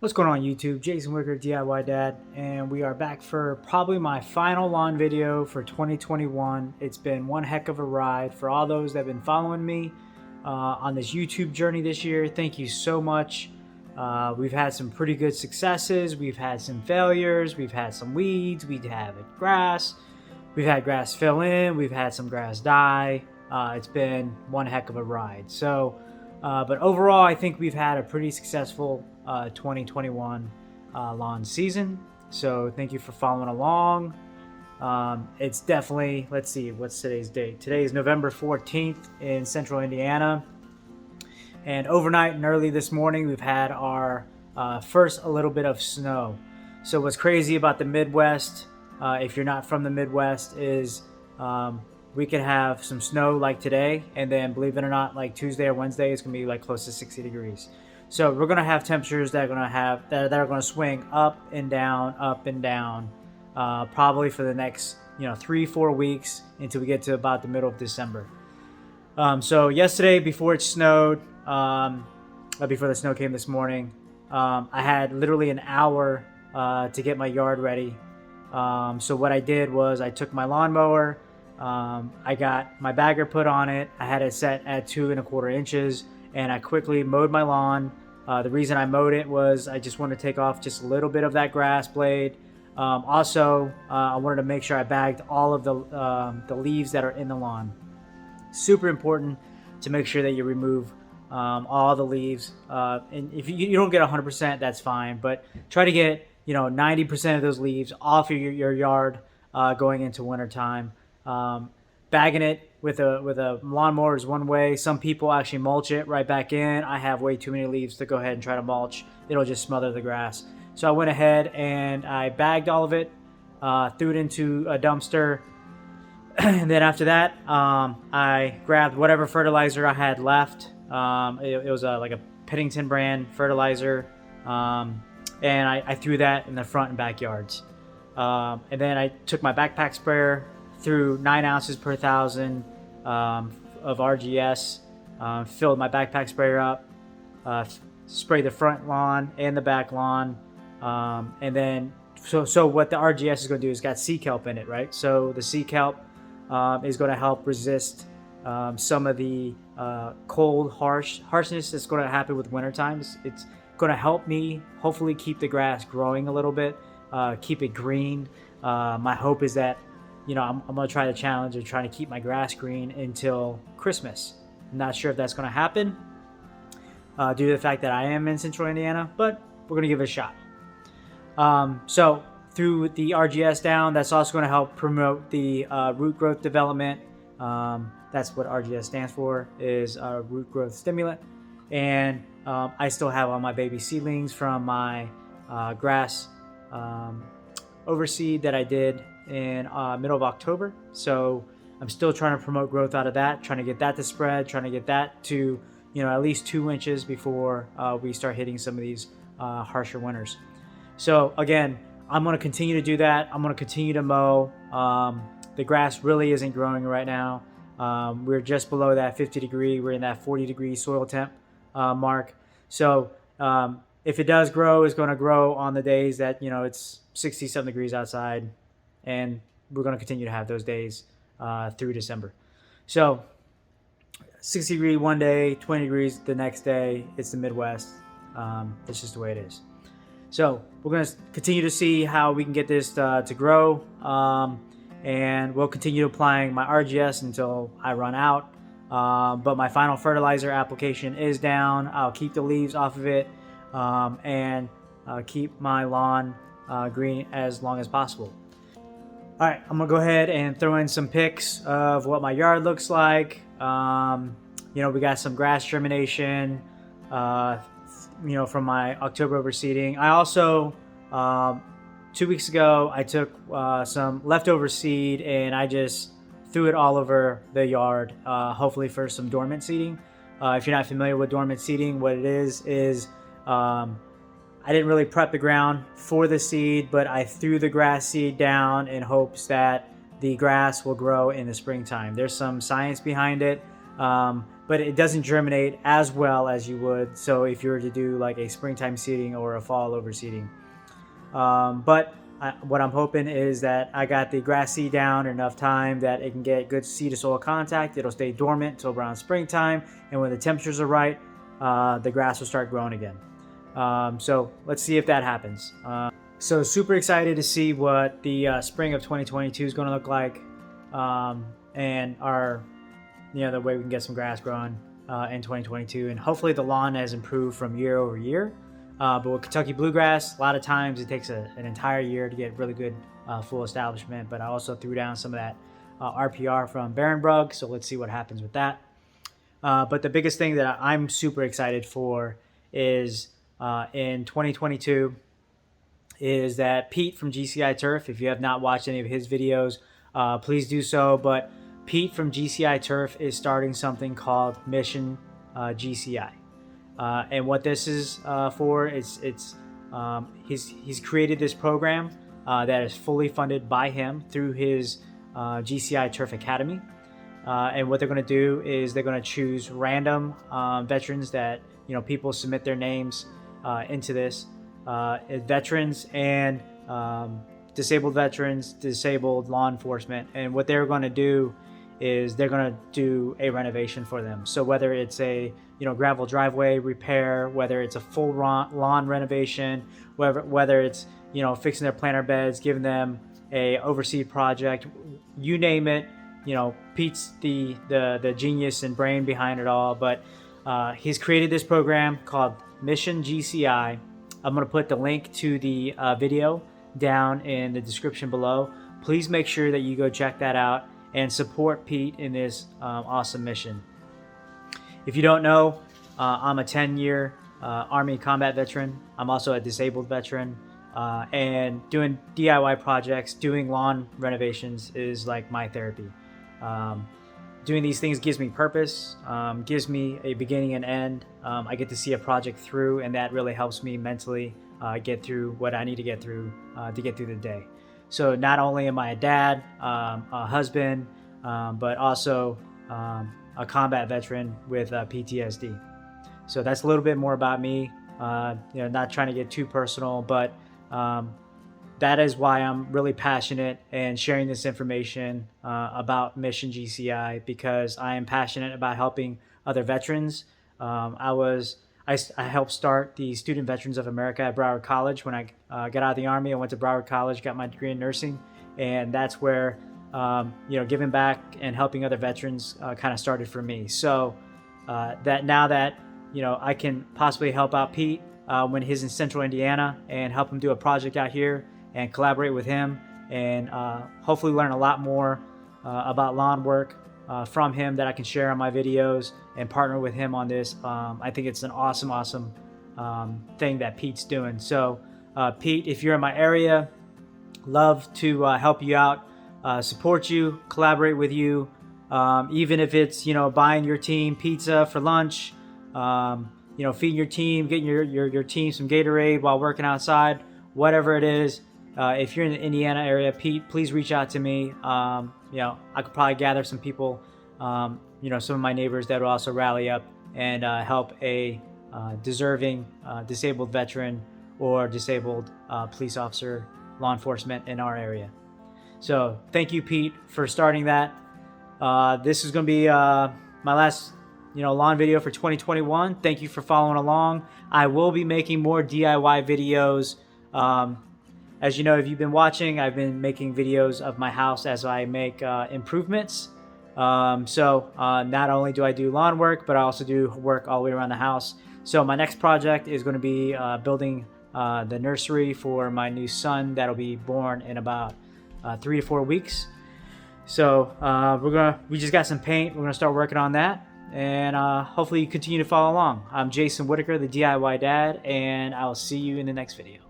What's going on YouTube? Jason Whitaker, DIY Dad, and we are back for probably my final lawn video for 2021. It's been one heck of a ride. For all those that have been following me on this YouTube journey this year, thank you so much. We've had some pretty good successes. We've had some failures. We've had some weeds. We've had grass. We've had grass fill in. We've had some grass die. It's been one heck of a ride. But overall, I think we've had a pretty successful 2021 lawn season. So thank you for following along. It's definitely, let's see, what's today's date? Today is November 14th in central Indiana. And overnight and early this morning, we've had our first a little bit of snow. So what's crazy about the Midwest, if you're not from the Midwest, is we could have some snow like today, and then believe it or not, like Tuesday or Wednesday, it's gonna be like close to 60 degrees. So we're gonna have temperatures that are gonna swing up and down, probably for the next 3-4 weeks until we get to about the middle of December. So yesterday, before it snowed, before the snow came this morning, I had literally an hour to get my yard ready. So what I did was I took my lawnmower. I got my bagger put on it. I had it set at 2¼ inches, and I quickly mowed my lawn. The reason I mowed it was I just wanted to take off just a little bit of that grass blade. Also, I wanted to make sure I bagged all of the leaves that are in the lawn. Super important to make sure that you remove all the leaves. And if you don't get 100%, that's fine, but try to get 90% of those leaves off your yard going into wintertime. Bagging it with a lawnmower is one way. Some people actually mulch it right back in. I have way too many leaves to go ahead and try to mulch. It'll just smother the grass. So I went ahead and I bagged all of it, threw it into a dumpster. And then after that, I grabbed whatever fertilizer I had left. It was like a Pennington brand fertilizer. And I threw that in the front and backyards. And then I took my backpack sprayer, threw 9 ounces per 1,000 of RGS, filled my backpack sprayer up, sprayed the front lawn and the back lawn, and then so what the RGS is going to do is got sea kelp in it, right? So the sea kelp is going to help resist some of the cold harshness that's going to happen with winter times. It's going to help me hopefully keep the grass growing a little bit, keep it green. My hope is that I'm going to try the challenge of trying to keep my grass green until Christmas. I'm not sure if that's going to happen due to the fact that I am in central Indiana, but we're going to give it a shot. So through the RGS down, that's also going to help promote the root growth development. That's what RGS stands for, is root growth stimulant. And I still have all my baby seedlings from my grass overseed that I did in middle of October. So I'm still trying to promote growth out of that, trying to get that to spread, trying to get that to at least 2 inches before we start hitting some of these harsher winters. So again, I'm going to continue to do that. I'm going to continue to mow. The grass really isn't growing right now. We're just below that 50 degree. We're in that 40 degree soil temp mark. So if it does grow, it's going to grow on the days that it's 60-something degrees outside, and we're going to continue to have those days through December. So 60 degree one day, 20 degrees the next day. It's the Midwest. That's just the way it is. So we're going to continue to see how we can get this to grow, and we'll continue applying my RGS until I run out. But my final fertilizer application is down. I'll keep the leaves off of it and keep my lawn green as long as possible. All right, I'm gonna go ahead and throw in some pics of what my yard looks like. We got some grass germination, from my October overseeding. I also, 2 weeks ago, I took some leftover seed and I just threw it all over the yard, hopefully for some dormant seeding. If you're not familiar with dormant seeding, what it is I didn't really prep the ground for the seed, but I threw the grass seed down in hopes that the grass will grow in the springtime. There's some science behind it. but it doesn't germinate as well as you would. So if you were to do like a springtime seeding or a fall overseeding. What I'm hoping is that I got the grass seed down enough time that it can get good seed to soil contact. It'll stay dormant until around springtime, and when the temperatures are right, the grass will start growing again. So let's see if that happens. So super excited to see what the spring of 2022 is going to look like, and the way we can get some grass growing in 2022, and hopefully the lawn has improved from year over year. But with Kentucky bluegrass, a lot of times it takes an entire year to get really good full establishment. But I also threw down some of that RPR from Barenbrug, so let's see what happens with that. But the biggest thing that I'm super excited for is in 2022 is that Pete from GCI Turf, if you have not watched any of his videos, please do so. But Pete from GCI Turf is starting something called Mission GCI. And what this is for is he's created this program that is fully funded by him through his GCI Turf Academy. And what they're going to do is they're going to choose random veterans that people submit their names into this, veterans and disabled veterans, disabled law enforcement, and what they're going to do is they're going to do a renovation for them. So whether it's a gravel driveway repair, whether it's a full lawn renovation, whether it's fixing their planter beds, giving them a overseed project, you name it. Pete's the genius and brain behind it all, but he's created this program called Mission GCI. I'm going to put the link to the video down in the description below. Please make sure that you go check that out and support Pete in this awesome mission. If you don't know, I'm a 10-year Army combat veteran. I'm also a disabled veteran, and doing DIY projects, doing lawn renovations is like my therapy. Doing these things gives me purpose, gives me a beginning and end. I get to see a project through, and that really helps me mentally get through what I need to get through the day. So not only am I a dad, a husband, but also a combat veteran with PTSD. So that's a little bit more about me. Not trying to get too personal, but that is why I'm really passionate and sharing this information about Mission GCI, because I am passionate about helping other veterans. I helped start the Student Veterans of America at Broward College. When I got out of the Army, I went to Broward College, got my degree in nursing, and that's where giving back and helping other veterans kind of started for me. So that now that I can possibly help out Pete when he's in Central Indiana and help him do a project out here and collaborate with him, and hopefully learn a lot more about lawn work from him that I can share on my videos and partner with him on this. I think it's an awesome thing that Pete's doing. So Pete, if you're in my area, love to help you out, support you, collaborate with you, even if it's buying your team pizza for lunch, feeding your team, getting your team some Gatorade while working outside, whatever it is. If you're in the Indiana area, Pete, please reach out to me. I could probably gather some people, some of my neighbors that will also rally up and help a deserving disabled veteran or disabled police officer, law enforcement in our area. So thank you, Pete, for starting that. This is going to be my last lawn video for 2021. Thank you for following along. I will be making more DIY videos. As you know, if you've been watching, I've been making videos of my house as I make improvements. So not only do I do lawn work, but I also do work all the way around the house. So my next project is going to be building the nursery for my new son that'll be born in about 3 to 4 weeks. So we just got some paint. We're gonna start working on that, and hopefully you continue to follow along. I'm Jason Whitaker, the DIY Dad, and I'll see you in the next video.